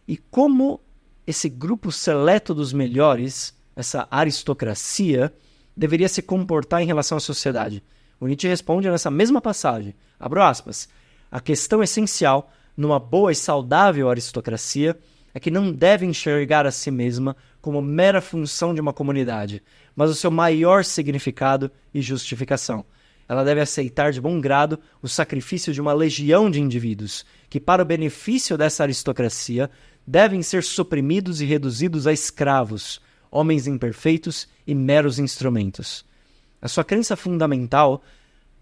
E como esse grupo seleto dos melhores, essa aristocracia, deveria se comportar em relação à sociedade? O Nietzsche responde nessa mesma passagem, abro aspas, a questão essencial numa boa e saudável aristocracia é que não deve enxergar a si mesma como mera função de uma comunidade, mas o seu maior significado e justificação. Ela deve aceitar de bom grado o sacrifício de uma legião de indivíduos, que para o benefício dessa aristocracia devem ser suprimidos e reduzidos a escravos, homens imperfeitos e meros instrumentos. A sua crença fundamental,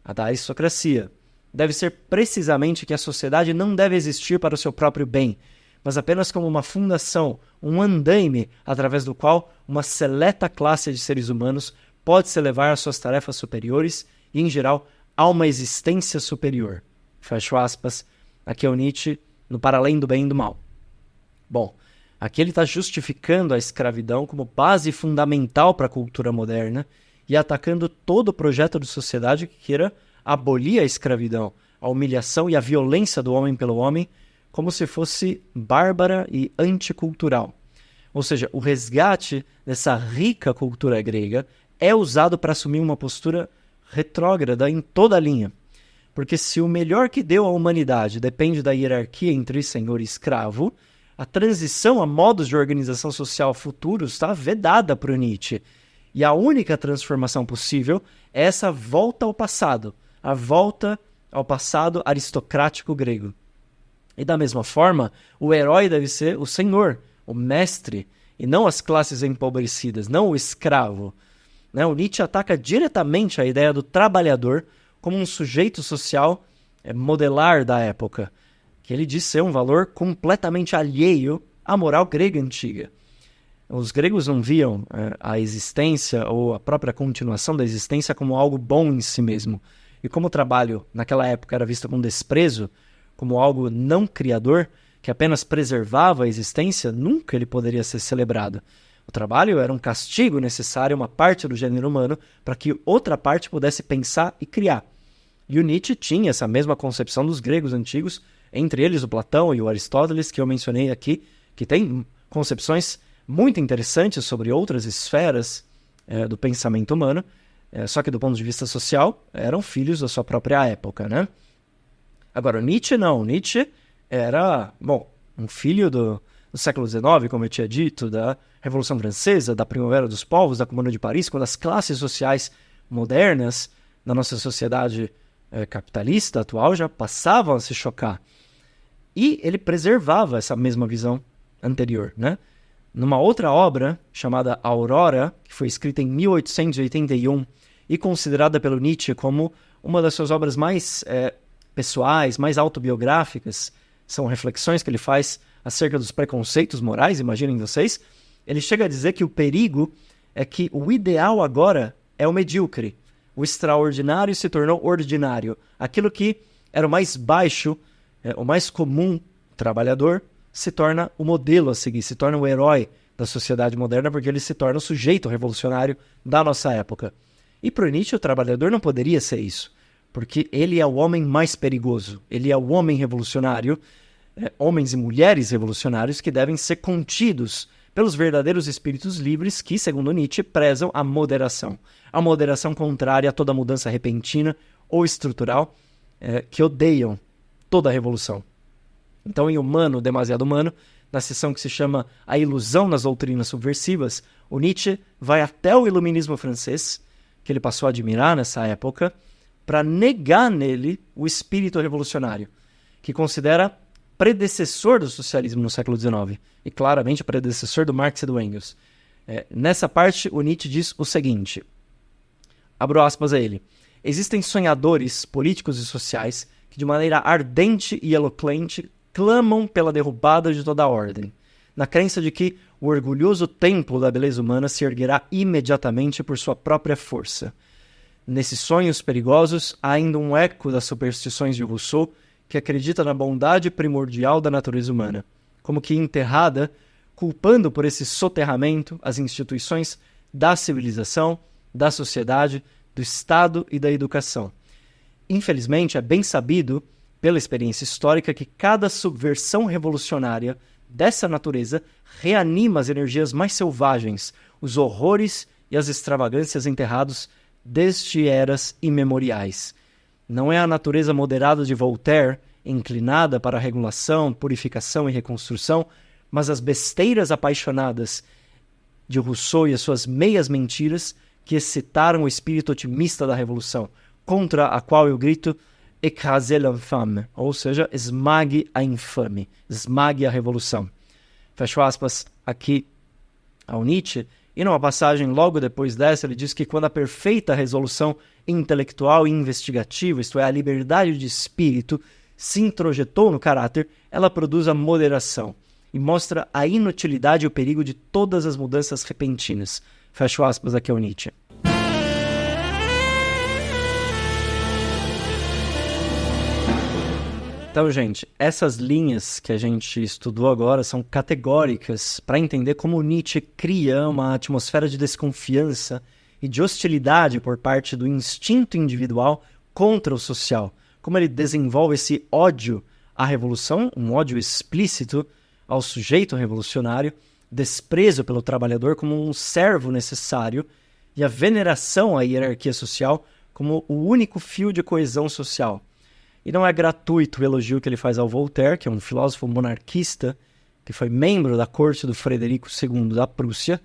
a da aristocracia, deve ser precisamente que a sociedade não deve existir para o seu próprio bem, mas apenas como uma fundação, um andaime através do qual uma seleta classe de seres humanos pode se elevar às suas tarefas superiores e, em geral, a uma existência superior. Fecho aspas, aqui é o Nietzsche no Para Além do Bem e do Mal. Bom, aqui ele está justificando a escravidão como base fundamental para a cultura moderna e atacando todo o projeto de sociedade que queira abolir a escravidão, a humilhação e a violência do homem pelo homem, como se fosse bárbara e anticultural. Ou seja, o resgate dessa rica cultura grega é usado para assumir uma postura retrógrada em toda a linha. Porque se o melhor que deu à humanidade depende da hierarquia entre senhor e escravo, a transição a modos de organização social futuros está vedada para o Nietzsche. E a única transformação possível é essa volta ao passado, a volta ao passado aristocrático grego. E da mesma forma, o herói deve ser o senhor, o mestre, e não as classes empobrecidas, não o escravo. O Nietzsche ataca diretamente a ideia do trabalhador como um sujeito social modelar da época, que ele diz ser um valor completamente alheio à moral grega antiga. Os gregos não viam a existência ou a própria continuação da existência como algo bom em si mesmo. E como o trabalho naquela época era visto com desprezo, como algo não criador, que apenas preservava a existência, nunca ele poderia ser celebrado. O trabalho era um castigo necessário a uma parte do gênero humano para que outra parte pudesse pensar e criar. E o Nietzsche tinha essa mesma concepção dos gregos antigos, entre eles o Platão e o Aristóteles, que eu mencionei aqui, que tem concepções muito interessantes sobre outras esferas do pensamento humano, só que do ponto de vista social, eram filhos da sua própria época, né? Agora, o Nietzsche não. O Nietzsche era, um filho do século XIX, como eu tinha dito, da Revolução Francesa, da Primavera dos Povos, da Comuna de Paris, quando as classes sociais modernas da nossa sociedade capitalista atual já passavam a se chocar. E ele preservava essa mesma visão anterior, né? Numa outra obra, chamada Aurora, que foi escrita em 1881 e considerada pelo Nietzsche como uma das suas obras mais pessoais, mais autobiográficas, são reflexões que ele faz acerca dos preconceitos morais, imaginem vocês, ele chega a dizer que o perigo é que o ideal agora é o medíocre. O extraordinário se tornou ordinário. Aquilo que era o mais baixo, o mais comum trabalhador, se torna o modelo a seguir, se torna o herói da sociedade moderna, porque ele se torna o sujeito revolucionário da nossa época. E para o Nietzsche, o trabalhador não poderia ser isso, porque ele é o homem mais perigoso, ele é o homem revolucionário, homens e mulheres revolucionários que devem ser contidos pelos verdadeiros espíritos livres que, segundo Nietzsche, prezam a moderação contrária a toda mudança repentina ou estrutural, que odeiam toda a revolução. Então, em Humano, Demasiado Humano, na seção que se chama A Ilusão nas Doutrinas Subversivas, o Nietzsche vai até o iluminismo francês, que ele passou a admirar nessa época, para negar nele o espírito revolucionário, que considera predecessor do socialismo no século XIX, e claramente predecessor do Marx e do Engels. Nessa parte, o Nietzsche diz o seguinte, abro aspas a ele, existem sonhadores políticos e sociais que de maneira ardente e eloquente clamam pela derrubada de toda a ordem, na crença de que o orgulhoso templo da beleza humana se erguerá imediatamente por sua própria força. Nesses sonhos perigosos, há ainda um eco das superstições de Rousseau, que acredita na bondade primordial da natureza humana, como que enterrada, culpando por esse soterramento as instituições da civilização, da sociedade, do Estado e da educação. Infelizmente, é bem sabido, pela experiência histórica, que cada subversão revolucionária dessa natureza reanima as energias mais selvagens, os horrores e as extravagâncias enterrados desde eras imemoriais. Não é a natureza moderada de Voltaire, inclinada para a regulação, purificação e reconstrução, mas as besteiras apaixonadas de Rousseau e as suas meias mentiras que excitaram o espírito otimista da revolução, contra a qual eu grito écrasez l'infâme, ou seja, esmague a infame, esmague a revolução. Fecho aspas aqui ao Nietzsche, e numa passagem logo depois dessa, ele diz que quando a perfeita resolução intelectual e investigativa, isto é, a liberdade de espírito, se introjetou no caráter, ela produz a moderação e mostra a inutilidade e o perigo de todas as mudanças repentinas. Fecho aspas aqui ao Nietzsche. Então, gente, essas linhas que a gente estudou agora são categóricas para entender como Nietzsche cria uma atmosfera de desconfiança e de hostilidade por parte do instinto individual contra o social. Como ele desenvolve esse ódio à revolução, um ódio explícito ao sujeito revolucionário, desprezo pelo trabalhador como um servo necessário e a veneração à hierarquia social como o único fio de coesão social. E não é gratuito o elogio que ele faz ao Voltaire, que é um filósofo monarquista, que foi membro da corte do Frederico II da Prússia,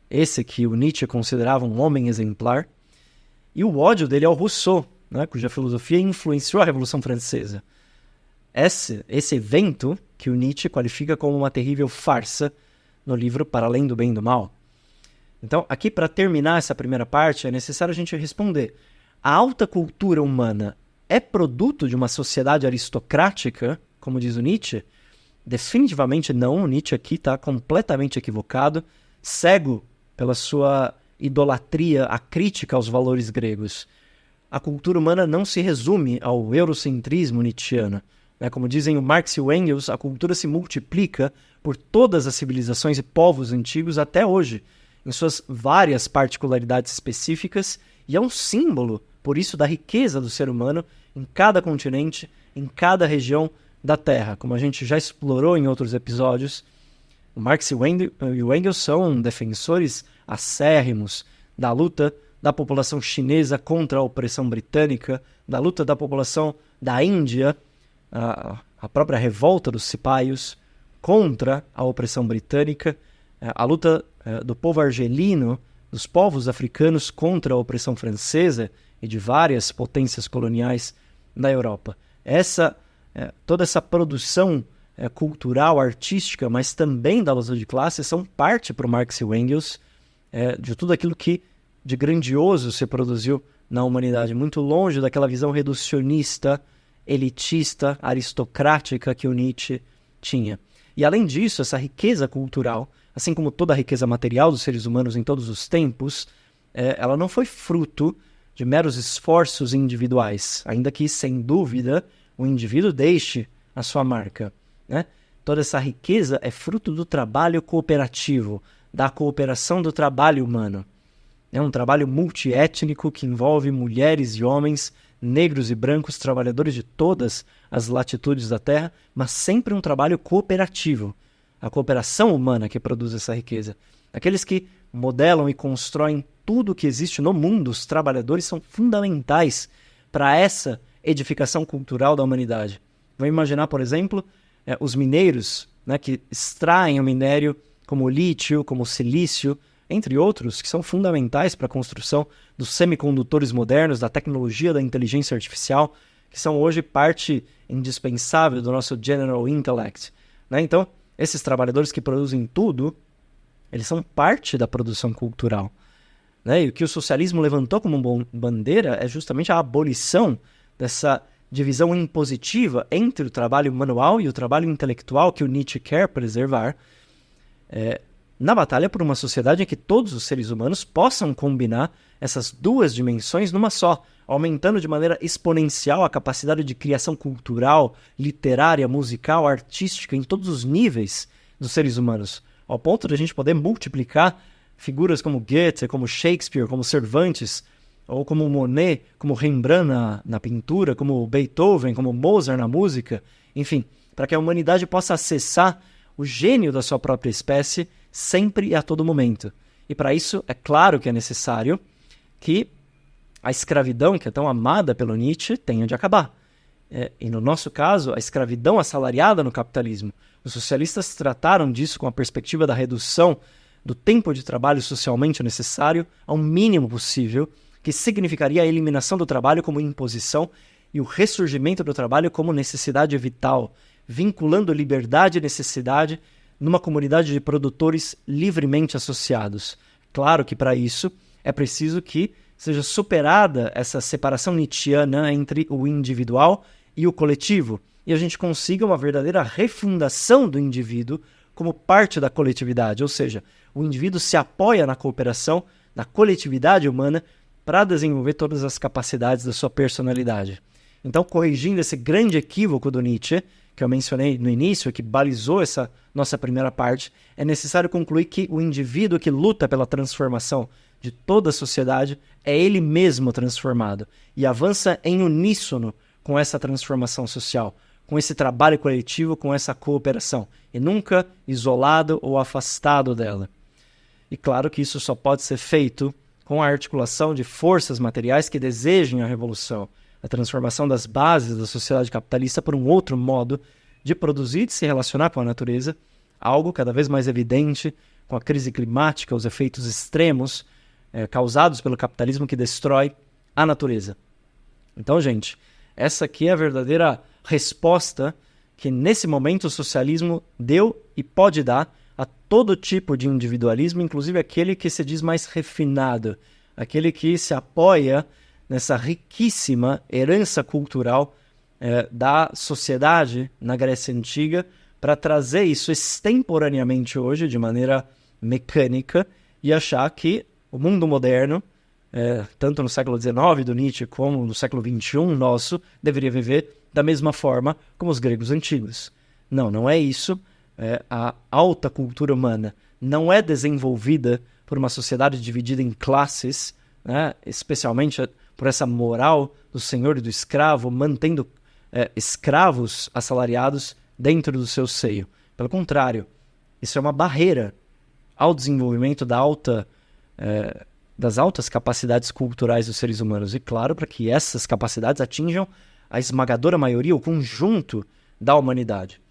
esse que o Nietzsche considerava um homem exemplar, e o ódio dele ao Rousseau, né, cuja filosofia influenciou a Revolução Francesa. Esse evento que o Nietzsche qualifica como uma terrível farsa no livro Para Além do Bem e do Mal. Então, aqui para terminar essa primeira parte, é necessário a gente responder. A alta cultura humana é produto de uma sociedade aristocrática, como diz o Nietzsche? Definitivamente não. O Nietzsche aqui está completamente equivocado, cego pela sua idolatria, a crítica aos valores gregos. A cultura humana não se resume ao eurocentrismo nietzschiano. Como dizem o Marx e o Engels, a cultura se multiplica por todas as civilizações e povos antigos até hoje, em suas várias particularidades específicas, e é um símbolo, por isso, da riqueza do ser humano em cada continente, em cada região da Terra, como a gente já explorou em outros episódios. O Marx e o Engels são defensores acérrimos da luta da população chinesa contra a opressão britânica, da luta da população da Índia, a própria revolta dos cipaios contra a opressão britânica, a luta do povo argelino, dos povos africanos contra a opressão francesa e de várias potências coloniais na Europa. Toda essa produção cultural, artística, mas também da luta de classe, são parte para o Marx e o Engels de tudo aquilo que de grandioso se produziu na humanidade, muito longe daquela visão reducionista, elitista, aristocrática que o Nietzsche tinha. E além disso, essa riqueza cultural, assim como toda a riqueza material dos seres humanos em todos os tempos, ela não foi fruto de meros esforços individuais, ainda que, sem dúvida, o indivíduo deixe a sua marca, né? Toda essa riqueza é fruto do trabalho cooperativo, da cooperação do trabalho humano. É um trabalho multiétnico que envolve mulheres e homens, negros e brancos, trabalhadores de todas as latitudes da Terra, mas sempre um trabalho cooperativo. a cooperação humana que produz essa riqueza. Aqueles que modelam e constroem tudo o que existe no mundo, os trabalhadores são fundamentais para essa edificação cultural da humanidade. Vamos imaginar, por exemplo, os mineiros, né, que extraem o minério como o lítio, como o silício, entre outros, que são fundamentais para a construção dos semicondutores modernos, da tecnologia da inteligência artificial, que são hoje parte indispensável do nosso general intellect. Né? Então, esses trabalhadores que produzem tudo, eles são parte da produção cultural. Né? E o que o socialismo levantou como bandeira é justamente a abolição dessa divisão impositiva entre o trabalho manual e o trabalho intelectual que o Nietzsche quer preservar, na batalha por uma sociedade em que todos os seres humanos possam combinar essas duas dimensões numa só, aumentando de maneira exponencial a capacidade de criação cultural, literária, musical, artística, em todos os níveis dos seres humanos, ao ponto de a gente poder multiplicar figuras como Goethe, como Shakespeare, como Cervantes, ou como Monet, como Rembrandt na pintura, como Beethoven, como Mozart na música, enfim, para que a humanidade possa acessar o gênio da sua própria espécie sempre e a todo momento. E para isso, é claro que é necessário que a escravidão, que é tão amada pelo Nietzsche, tenha de acabar. E no nosso caso, a escravidão assalariada no capitalismo. Os socialistas trataram disso com a perspectiva da redução do tempo de trabalho socialmente necessário ao mínimo possível, que significaria a eliminação do trabalho como imposição e o ressurgimento do trabalho como necessidade vital, vinculando liberdade e necessidade numa comunidade de produtores livremente associados. Claro que para isso é preciso que seja superada essa separação nietzschiana entre o individual e o coletivo, e a gente consiga uma verdadeira refundação do indivíduo como parte da coletividade, ou seja, o indivíduo se apoia na cooperação, na coletividade humana, para desenvolver todas as capacidades da sua personalidade. Então, corrigindo esse grande equívoco do Nietzsche, que eu mencionei no início, que balizou essa nossa primeira parte, é necessário concluir que o indivíduo que luta pela transformação de toda a sociedade é ele mesmo transformado e avança em uníssono com essa transformação social, com esse trabalho coletivo, com essa cooperação, e nunca isolado ou afastado dela. E claro que isso só pode ser feito com a articulação de forças materiais que desejem a revolução, a transformação das bases da sociedade capitalista por um outro modo de produzir e de se relacionar com a natureza, algo cada vez mais evidente com a crise climática, os efeitos extremos causados pelo capitalismo que destrói a natureza. Então, gente, essa aqui é a verdadeira resposta que nesse momento o socialismo deu e pode dar a todo tipo de individualismo, inclusive aquele que se diz mais refinado, aquele que se apoia nessa riquíssima herança cultural da sociedade na Grécia Antiga, para trazer isso extemporaneamente hoje, de maneira mecânica, e achar que o mundo moderno, tanto no século XIX do Nietzsche, como no século XXI nosso, deveria viver da mesma forma como os gregos antigos. Não, não é isso. A alta cultura humana não é desenvolvida por uma sociedade dividida em classes, né, especialmente por essa moral do senhor e do escravo, mantendo escravos assalariados dentro do seu seio. Pelo contrário, isso é uma barreira ao desenvolvimento das altas capacidades culturais dos seres humanos. E claro, para que essas capacidades atinjam a esmagadora maioria, o conjunto da humanidade.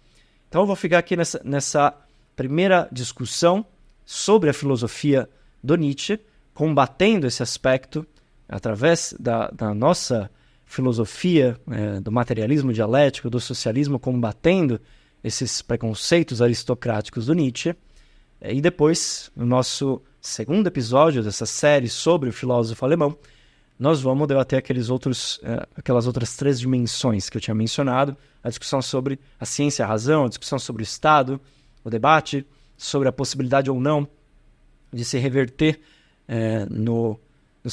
Então eu vou ficar aqui nessa primeira discussão sobre a filosofia do Nietzsche, combatendo esse aspecto através da nossa filosofia do materialismo dialético, do socialismo, combatendo esses preconceitos aristocráticos do Nietzsche. E depois, no nosso segundo episódio dessa série sobre o filósofo alemão, nós vamos debater aquelas outras três dimensões que eu tinha mencionado, a discussão sobre a ciência e a razão, a discussão sobre o Estado, o debate sobre a possibilidade ou não de se reverter nos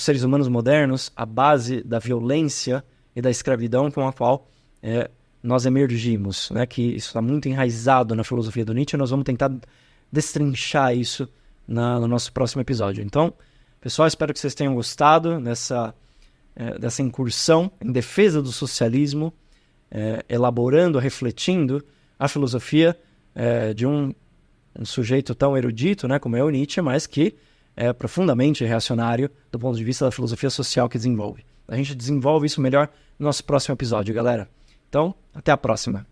seres humanos modernos a base da violência e da escravidão com a qual nós emergimos, né? Que isso está muito enraizado na filosofia do Nietzsche, e nós vamos tentar destrinchar isso no nosso próximo episódio. Então, pessoal, espero que vocês tenham gostado dessa incursão em defesa do socialismo, elaborando, refletindo a filosofia de um um sujeito tão erudito, né, como é o Nietzsche, mas que é profundamente reacionário do ponto de vista da filosofia social que desenvolve. A gente desenvolve isso melhor no nosso próximo episódio, galera. Então, até a próxima.